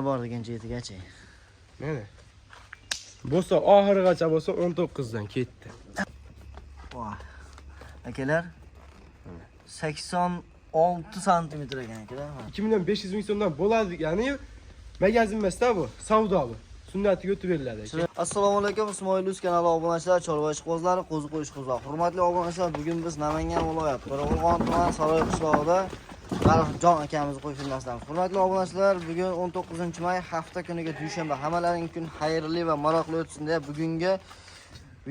bor degan jetigacha. Mana. Bo'lsa oxirigacha bo'lsa 19 dan ketdi. Voy. Akalar 86 sm ekan akalar. 2 million 500 ming so'mdan bo'ladi, ya'ni magazin emasda bu, savdo bu. Sunnatiga o'tib beriladi. Assalomu alaykum, Ismoilus kanali obunachilar, chorva ishqibozlari, qo'zi qo'yish qizlar. Hurmatli obunachilar, bugun biz Namangan viloyat Qo'rg'on tuman Saroy qishlog'ida Jon akamizni qo'yib filmasdan. Hurmatli obunachilar, bugun 19-may hafta kuniga dushanba. Hammalaring kun xayrli va maroqli o'tsin deb bugungi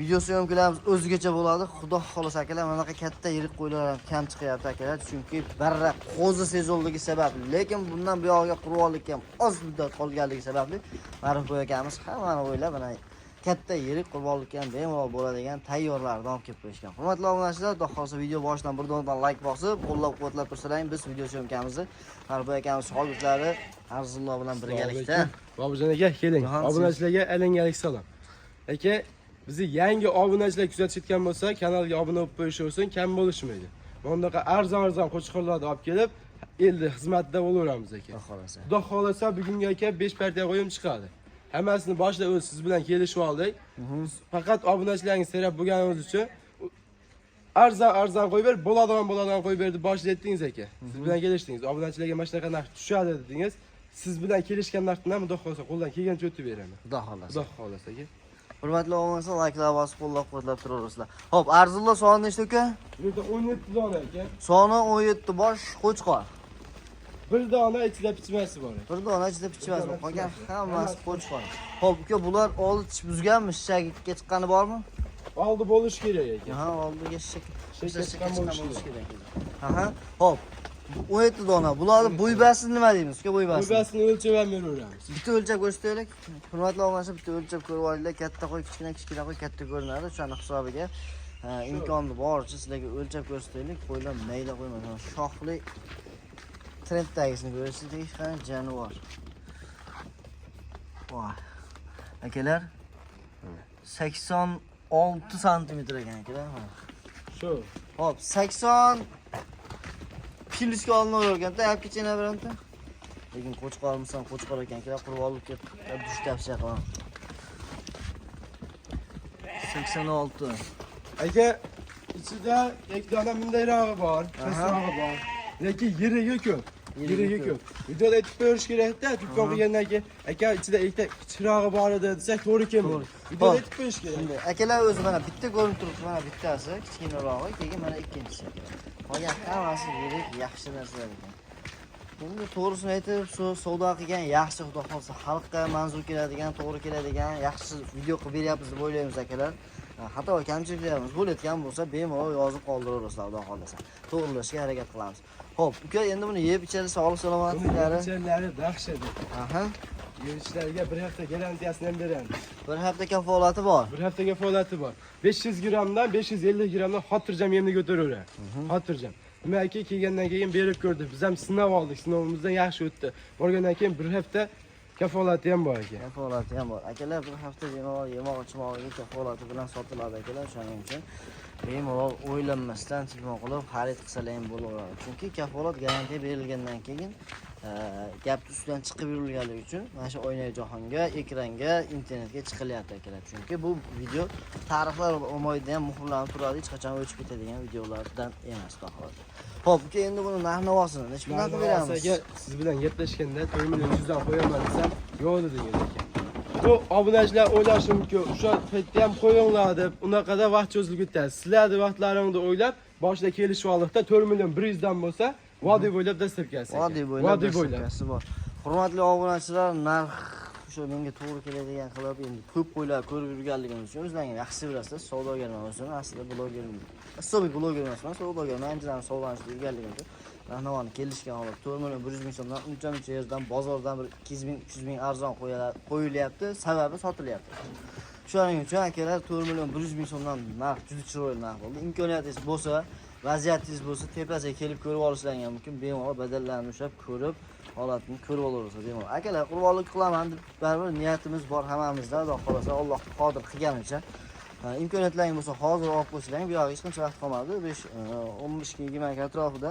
video syomkalarimiz o'zgacha bo'ladi. Xudo xolasa akalar, mana bunaqa katta yirik qo'ylar ham kam chiqyapti akalar, chunki barra qo'zi sezonligi sababli, lekin bundan buyog'iga qurbonlikka ham oz muddat qolganligi sababli Ma'ruf boy akamiz hammani o'ylab mana katta yirik qurbonlikka ham bemalol bo'ladigan tayyorlarni olib kelib qo'yishgan. Hurmatli obunachilar, xudo xolasa video boshidan bir donadan like bosib, qo'llab-quvvatlab tursalang, biz video syomkamizni Ma'ruf boy akamiz shogirdlari Arzullo bilan birgalikda. Bobujon aka, keling. Obunachilarga alangalik salom. Aka, bizni yangi obunachilar kuzatishayotgan bo'lsa, kanalga obuna bo'lib qo'yishingiz kam bo'lishmaydi. Bundaqa arzon qo'chqorlarni olib kelib, elni xizmatida bo'laveramiz aka. Xudo xolasa bugungi aka 5 partiya qo'yim chiqadi. Hammasini boshida o'z siz bilan kelishib oldik. Faqat obunachilaringiz serab bo'lganingiz uchun arzon qo'yib ber, bo'ladigan qo'yib berdi boshida aytdingiz aka. Siz bilan kelishdingiz. Obunachilarga mana shunaqa narx tushadi dedingiz. Siz bilan kelishgan narxdan xudo xolasa qo'ldan kelgancha o'tib beraman. Xudo xolasa. Xudo xolasa aka. Hurmatli obunachilar, like'lar bosib qo'llab-quvvatlab turaverasizlar. Xo'p, Arzullo soni nechta uka? Bu yerda 17 dona aka. Soni 17 bosh qo'chqor. Bir dona ichida pichmasi bor. Bir dona ichida pichmasi bor. Qolgan hammasi qo'chqor. Xo'p, uka, bular oldi tish buzganmi? Shishakka chiqqani bormi? Oldi bo'lish kerak aka. Ha, oldiga shishakka chiqqan bo'lish kerak. Aha. Xo'p. 17 dona. Bularning bo'ybasini nima deymiz? Uka, bo'ybasini. Bo'ybasini o'lchab ham beraveramiz. Bitta o'lchab ko'rsataylik. Hurmatli obunachilar, bitta o'lchab ko'rib olinglar. Katta qo'y, kichkina qo'y katta ko'rinadi. O'shaning hisobiga imkonni boricha sizlarga o'lchab ko'rsataylik. Qo'ylar mayda qo'ymasin. Shoxli trenddagisini ko'rasiz, qani jonivor. Voy. Akalar 86 sm ekan akalar. Shu. Hop, 80 kiloga olinaverganda, olib kechina biranta. Lekin qo'chqormisan, qo'chqor ekan, akalar qurbonlikka dush tavsiya qilaman. 86. Aka, ichida ikki dona bundayrog'i bor, kastrog'i bor. Lekin yiriga ko'p. Videoda aytib qo'yish kerak-da, tutqon qilgandan keyin aka ichida ikkita kichirog'i bor edi desak to'g'ri kelmaydi. Videoda aytib qo'yish kerak. Shunday. Akalar o'zi mana bitta ko'rinib turibdi, mana bittasi kichkinarog'i, keyin mana ikkinchisi. Qolgan hammasi yirik, yaxshi narsalar ekan. Endi to'g'risini aytib, savdo qilgan yaxshi, xudo xolsa xalqqa manzur keladigan, to'g'ri keladigan, yaxshi video qilib beryapmiz deb o'ylaymiz akalar. Xato kamchiliklarimiz bo'layotgan bo'lsa, bemalol yozib qoldiraverasizlar, xudo xolasa. To'g'rilashga harakat qilamiz. Xo'p, uka, endi buni yeb ichadi, sog'lik salomatliklari. Ichimlari dahshat. Aha. Yeyishlarga bir hafta garantiyasini ham beramiz. Bir hafta kafolati bor. Bir hafta kafolati bor. 500 gramdan 550 gramdan xotirjam yemni ko'taraveradi. Xotirjam. Nimaiki kelgandan keyin berib ko'rdik. Biz ham sinab oldik. Sinovimizdan yaxshi o'tdi. Borgandan keyin bir hafta kafolati ham bor ekan. Kafolati ham bor. Akalar bir hafta yemoq-ichmoqga kafolati bilan sotiladi akalar, shuning uchun bemalol o'ylanmasdan telefon qilib xarid qilsalar ham bo'laveradi. Chunki kafolat garantiya berilgandan keyin gap ustidan chiqib yurilganligi uchun mana shu oynaga jahonga, ekranga, internetga chiqilyapti akalar. Chunki bu video tarixlar omoyida ham muhrlanib turadi, hech qachon o'chib ketadigan videolardan emas tahorat. Xo'p, uka, endi buni narx-navosini necha puldan qilib beramiz? Siz bilan gaplashganda 4 million 100 dan qo'yaman desam, yo'q dedingiz ekan. Bu obunachilar o'ylashi mumkin, o'sha paytda ham qo'yinglar deb, unaqada vaqt cho'zilib ketadi. Sizlarni vaqtlaringni o'ylab, boshida kelishib oldiqda 4 million 100 dan bo'lsa, vodiy bo'ylab dasturkasi. Vodiy bo'ylab dasturkasi bor. Hurmatli obunachilar, narx shu menga to'g'ri keladigan qilib, endi ko'p qo'ylar ko'rib yurganligimiz uchun o'zlaringiz yaxshi bilasiz, savdogarman o'zim, aslida blogerman. Asobiy bloger emasman, savdogarman, anchadan savdolanishda yurganligim uchun narxnavoni kelishgan holat 4 million 100 ming so'mdan uncha yerdan bozordan bir 200 ming 300 ming arzon qo'yilyapti, sababi sotilyapti. Shuning uchun akalar 4 million 100 ming so'mdan narx juda chiroyli narx bo'ldi. Imkoniyatingiz bo'lsa, vaziyatingiz bo'lsa, tepasiga kelib ko'rib olishlaringiz ham mumkin. Bemalol badallarini ushlab ko'rib, holatni ko'rib olaverasiz bemalol. Akalar, qurbonlik qilaman deb baribir niyatimiz bor hammamizda, xudo xolasa Alloh qodir qilganicha. Imkoniyatlaring bo'lsa, hozir olib qo'yishlang, bu yoqqa hech qancha vaqt qolmadi. 15 kun 20 kun atrofida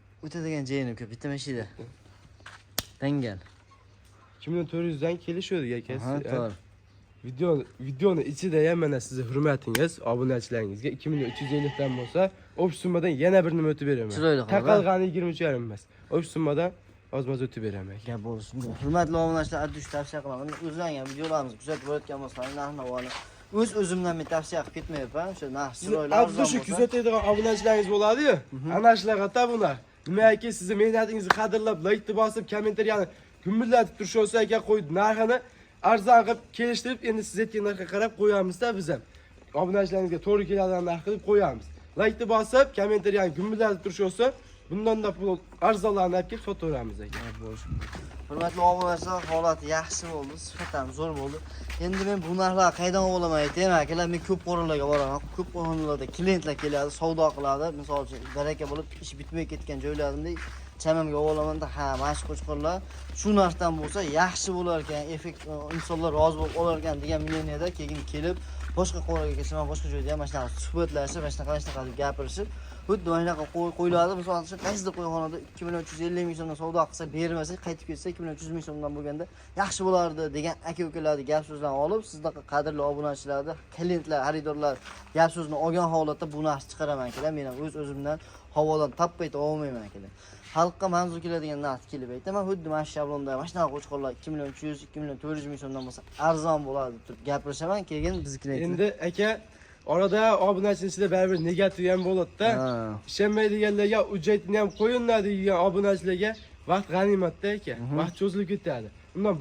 o'tadigan joyini ko'p, bitta mashina. Dangal. 2400 dan kelishadi aka. Ha, to'g'ri. Videoni ichida ham mana sizning hurmatingiz, obunachilaringizga 2350 dan bo'lsa, o'sh summadan yana bir nima o'tib beraman. Chiroyli qilib. Taqalgani 23,5 emas. O'sh summadan ozmoz o'tib beraman. Gap bo'lsin. Hurmatli obunachilar, addush tavsiya qilaman. O'zlaring ham videolarimizni kuzatib borayotgan bo'lsangiz, narx-navoni o'zimdan men tavsiya qilib ketmayapman. O'sha narx chiroyli arzon bo'lsa. Shu kuzatadigan obunachilaringiz bo'ladi-yu. Ana shularga ta bular. Nimaiki sizni mehnatingizni qadrlab, like bosib, kommentariyani gumillatib turish olsa aka qo'yib narxini arzon qilib kelishtirib, endi siz aytgan narxga qarab qo'yamiz-da biz ham. Obunachilaringizga to'g'ri keladigan narx qilib qo'yamiz. Like bosib, kommentariyani gumillatib turish olsa, bundan da pul arzonlarni olib kelib sotaveramiz aka. Hurmatli obunachilar, holati yaxshi bo'ldi, sifat ham zo'r bo'ldi. Endi men bu narxlarni qaydan olaman aytaymi akalar, men ko'p qo'rinlarga boraman. Ko'p qo'rinlarda klientlar keladi, savdo qiladi. Misol uchun baraka bo'lib ish bitmay ketgan joylarimda chamamga olamanda, ha, mana shu qo'chqorlar shu narxdan bo'lsa yaxshi bo'lar ekan, effekt insonlar rozi bo'lib olar ekan degan мнениеda keyin kelib, boshqa qo'raga kelsam, boshqa joyda ham mana shunaqa suhbatlashib, mana shunaqa deb gapirishib, xuddi mana shunaqa qo'yiladi. Misol uchun qaysidir qo'yxonada 2350 ming so'mdan savdo qilsa, bermasa, qaytib ketsa 2300 ming so'mdan bo'lganda yaxshi bo'lardi degan aka-ukalarning gap so'zlarini olib, sizlarga qadrli obunachilarni, klientlar, xaridorlar gap so'zini olgan holatda bu narx chiqaraman akalar. Men ham o'zimdan havodan tappa ayta olmayman akalar. Xalqqa manzur keladigan narx kelib aytaman. Xuddi mana shu shablonda mana shunaqa qo'chqorlar 2300, 2400 ming so'mdan bo'lsa arzon bo'ladi deb gapirishaman. Keyin biznikilar endi aka orada obunachining ichida baribir negativ ham bo'ladi-da. Ishonmaydiganlarga hujjatini ham qo'yinglar degan obunachilarga vaqt g'animatda aka. Vaqt cho'zilib ketadi. Undan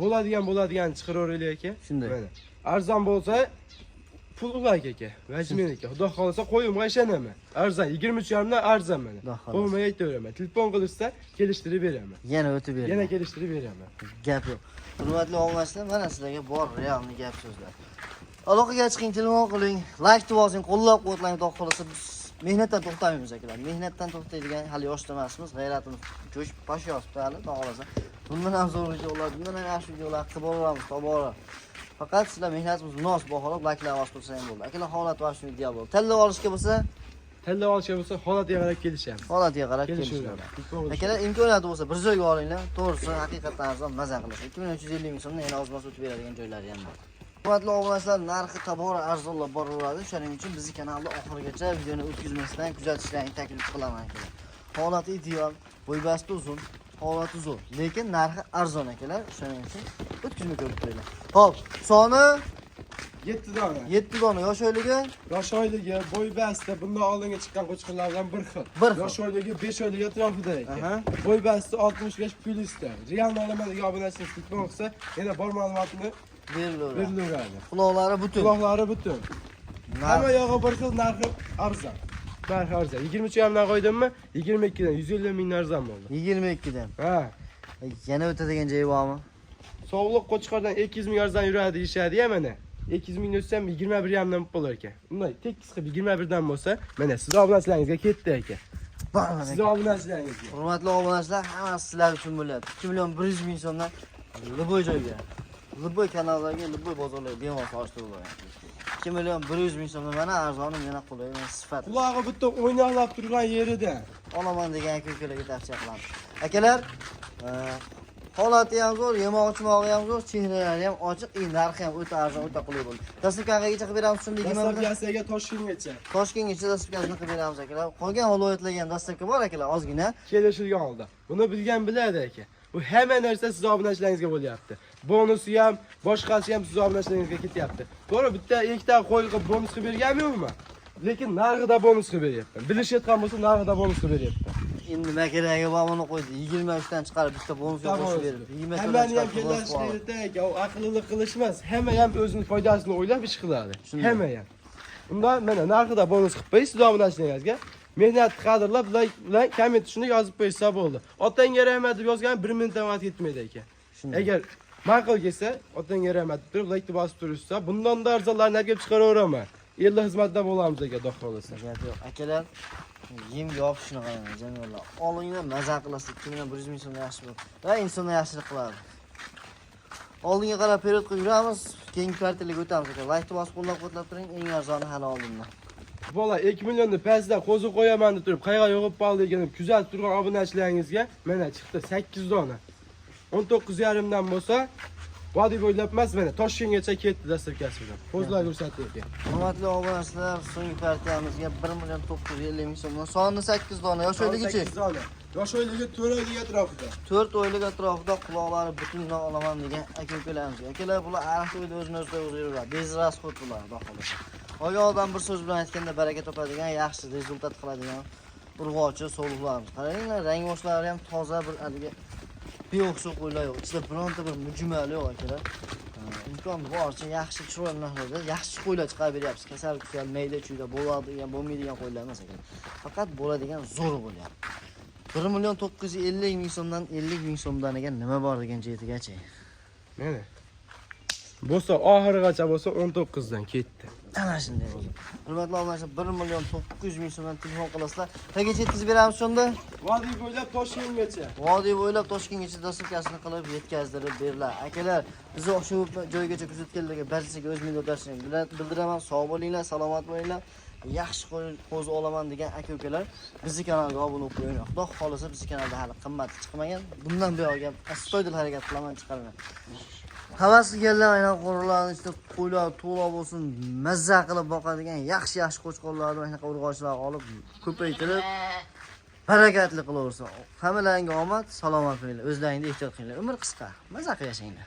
bo'ladigan chiqaraveraylik aka. Shunday. Arzon bo'lsa pul ulak aka. Vajmen aka. Xudo xolasa qo'yimga ishonaman. Arzon 23,5 dan arzon mana. Bo'lmay aytaveraman. Telefon qilishsa kelishtirib beraman. Yana o'tib beraman. Yana kelishtirib beraman. Gap yo'q. Hurmatli obunachilar, mana sizlarga bor realni gap so'zlar. Aloqaga chiqing, telefon qiling, like bosing, qo'llab-quvvatlang, xudo xolasa biz mehnatdan to'xtamaymiz akalar. Mehnatdan to'xtaydigan hali yoshlar emasmiz, g'ayratimiz jo'shib tosh yosibdi hali, xudo xolasa. Bundan ham zo'r videolar, bundan ham yaxshi videolar qilib boramiz, tobora. Faqat sizlar mehnatimizni munosib baholab, like bosib tursa ham bo'ldi. Akalar, holat va shu ideal bo'ldi. Tanlab olishga bo'lsa, holatiga qarab kelishamiz. Holatiga qarab kelishamiz. Akalar, imkoniyati bo'lsa bir joyga olinglar. To'g'risi, haqiqatan arzon, maza qilasiz. 2350 ming so'mdan yana ozmas o'tib beradigan joylari ham bor. Hurmatli obunachilar, narxi tobora arzonlab boraveradi. Shuning uchun bizning kanalda oxirigacha videoni o'tkazmasdan kuzatishlarini taklif qilaman akalar. Holati ideal, bo'ybasti uzun, holati zo'r, lekin narxi arzon akalar. Shuning uchun o'tkazma ko'rib qo'yinglar. Xo'p, soni 7 dona. 7 dona. Yosh oyligi? Yosh oyligi, bo'ybasti bundan oldinga chiqqan qo'chqorlardan bir xil. Yosh oyligi 5 oylik atrofida ekan. Bo'ybasti 65 plyusda. Real olaman degan obunachilik tutmoq qilsa, yana bor ma'lumotni berilaveradi. Quloqlari butun. Hamma yog'i bir xil, narxi arzon. Narxi arzon. 23,5 dan qo'ydimmi? 22 dan 150 ming arzon bo'ldi. 22 dan. Ha. Yana o'tadigan joyi bormi? Sovuq qo'chqordan 200 ming arzon yuradi deyshadi-ya mana. 200 ming o'tsam 21,5 dan bo'lar ekan. Unday tekis qilib 21 dan bo'lsa, mana siz obunachilaringizga ketdi aka. Siz obunachilaringizga. Hurmatli obunachilar, hammasi sizlar uchun bo'ladi. 2,1 million so'mdan Liboy joyga, Liboy kanallarga, Liboy bozorlarga bemalol solishtirib 2,1 million so'mdan mana arzoni, yana qulay, sifat. Qulog'i bitta o'ynalab turgan yerida olaman degan aka-ukalarga tavsiya qilaman. Akalar, holati ham zo'r, yemoq-ichmog'i ham zo'r, chehralari ham ochiq, narxi ham o'ta arzon, o'ta qulay bo'ldi. Dasturxonga qilib beramiz shunday gimanda. Dasturxonga Toshkentgacha. Toshkentgacha dasturxonni qilib beramiz akalar. Qolgan viloyatlarga ham dasturxon bor akalar, ozgina. Kelishilgan holda. Buni bilgan biladi aka. Bu hamma narsa siz obunachilaringizga bo'lyapti. Bonusi ham, boshqasi ham siz obunachilaringizga ketyapti. To'g'ri, bitta ikkita qo'y qilib bonus qilib berganmi-yo'qmi? Lekin narxida bonus qilib beryapman. Bilishayotgan bo'lsa, narxida bonus qilib beryapman. Endi makaraga buni qo'ydi. 23 dan chiqarib bitta bonus qo'shib berdi. 20 dan hammani ham kelishdi aka, u aqlli qilish emas. Hamma ham o'zining foydasini o'ylab ish qiladi. Hamma ham. Undan mana narxida bonus qilib qo'ysiz siz obunachilaringizga. Mehnat qadrlab, bilan komment shuni yozib qo'ysa bo'ldi. Otangga rahmat deb yozgan 1 minutdan vaqt ketmaydi ekan. Agar ma'qul kelsa, otangga rahmat deb like bosib turishsa, bundan da arzonlarni olib chiqaraveraman. Elda xizmatda bo'lamiz aka, xudo xolasa. Gap yo'q. Akalar, yem yopishni qaraman, jamiyatlar. Olinglar, maza qilasiz, 2,1 million so'm yaxshi bo'ladi. Va insonga yaxshilik qiladi. Oldinga qarab period qo'yib yuramiz, keyingi kvartiraga o'tamiz aka. Like bosib qo'llab-quvvatlab turing, eng arzoni hali oldinda. Bola 2 millionni pastda qo'zi qo'yaman deb turib, qayerga yo'qib qoldi degan kuzatib turgan obunachilaringizga mana chiqdi 8 dona. 19,5 dan bo'lsa, vodiy bo'ylab emas, mana Toshkentgacha ketdi dasturkasi bilan. Qo'zlar ko'rsatyapti. Hurmatli obunachilar, so'nggi partiyamizga 1,950 ming so'mdan sonni 8 dona. Yosh o'yligichi? 8 dona. Yosh o'yligi 4 oylik atrofida. 4 oylik atrofida quloqlari butundan olaman degan aka-ukalarimiz. Akalar bular ariq to'yda o'zini yuradi. Bez rasxod bular, xolos. Oga odam bir so'z bilan aytganda baraka topadigan, yaxshi rezultat qiladigan urg'ochi so'lg'larimiz. Qaranglar, rang boshlari ham toza bir haligi beo'xshov qo'ylar yo'q. Ichida bironta bir mujmal yo'q akalar. Imkon boricha yaxshi chiroyli narxlarda yaxshi qo'ylar chiqarib beryapsiz. Kasal mayda chuyda bo'ladigan, bo'lmaydigan qo'ylar emas ekan. Faqat bo'ladigan zo'r bo'lyapti. 1,950 ming so'mdan 50 ming so'mdaniga nima bor degan jetigacha. Mana. Bo'lsa oxirigacha bo'lsa 19 dan ketdi. Ana shunday bo'ldi. Hurmatli obunachilar, 1,900 ming so'mdan telefon qilasizlar. Qancha yetkazib beramiz shunda? Vodiy bo'ylab Toshkentgacha. Vodiy bo'ylab Toshkentgacha dasturkasini qilib yetkazdirib beriladi. Akalar, bizni shu joygacha kuzatganlarga barchasiga o'z minnatdorchiligimni bildiraman. Sog' bo'linglar, salomat bo'linglar. Yaxshi qo'zi olaman degan aka-ukalar bizni kanalga obuna bo'lib qo'ying. Xudo xolisa bizni kanalda hali qimmat chiqmagan. Bundan buyoqqa astoydil harakat qilaman chiqaraman. Havas qilganlar aynan qo'rlarni ichida qo'ylar to'la bo'lsin, mazza qilib boqadigan yaxshi qo'chqorlarni mana urg'ochilar olib ko'paytirib barakatli qilaversin. Hammalaringga omad, salomat bo'linglar. O'zlaringizga ehtiyot qilinglar. Umr qisqa. Mazza qilib yashanglar.